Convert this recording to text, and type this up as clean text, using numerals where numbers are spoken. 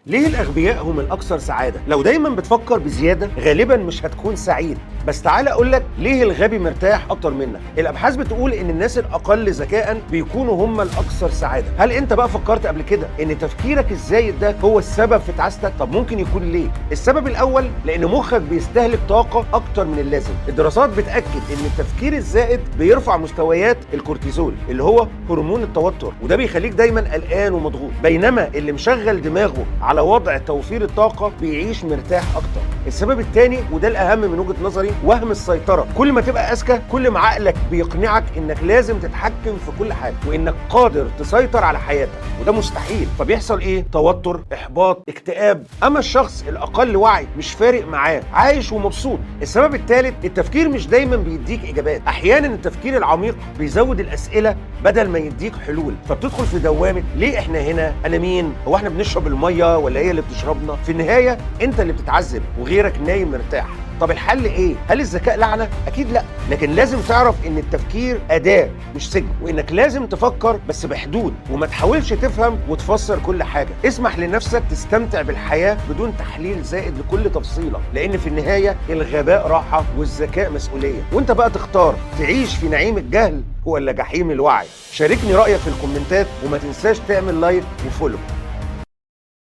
ليه الأغبياء هم الأكثر سعادة؟ لو دايما بتفكر بزيادة غالبا مش هتكون سعيد، بس تعالى أقولك ليه الغبي مرتاح أكتر منك. الأبحاث بتقول إن الناس الأقل ذكاء بيكونوا هم الأكثر سعادة. هل أنت بقى فكرت قبل كده إن تفكيرك الزايد ده هو السبب في تعاستك؟ طب ممكن يكون ليه؟ السبب الأول لأن مخك بيستهلك طاقة أكتر من اللازم. الدراسات بتأكد إن التفكير الزائد بيرفع مستويات الكورتيزول اللي هو هرمون التوتر، وده بيخليك دايما قلقان ومضغوط، بينما اللي مشغل دماغه على وضع توفير الطاقة بيعيش مرتاح أكتر. السبب الثاني وده الأهم من وجهة نظري وهم السيطرة. كل ما تبقى أذكى كل ما عقلك بيقنعك إنك لازم تتحكم في كل حاجة وإنك قادر تسيطر على حياتك، وده مستحيل. فبيحصل إيه؟ توتر، إحباط، اكتئاب. أما الشخص الأقل وعي مش فارق معاه، عايش ومبسوط. السبب الثالث التفكير مش دايما بيديك إجابات، أحيانا التفكير العميق بيزود الأسئلة بدل ما يديك حلول، فبتدخل في دوامة ليه إحنا هنا؟ أنا مين؟ هو إحنا بنشرب المية ولا هي اللي بتشربنا؟ في النهاية أنت اللي بتتعذب وغيرك نايم مرتاح. طب الحل ايه؟ هل الذكاء لعنة؟ اكيد لا، لكن لازم تعرف ان التفكير اداة مش سجن، وانك لازم تفكر بس بحدود، وما تحاولش تفهم وتفسر كل حاجة. اسمح لنفسك تستمتع بالحياة بدون تحليل زائد لكل تفصيلة، لان في النهاية الغباء راحة والذكاء مسؤولية، وانت بقى تختار تعيش في نعيم الجهل ولا جحيم الوعي. شاركني رأيك في الكومنتات وما تنساش تعمل لايك وفولو.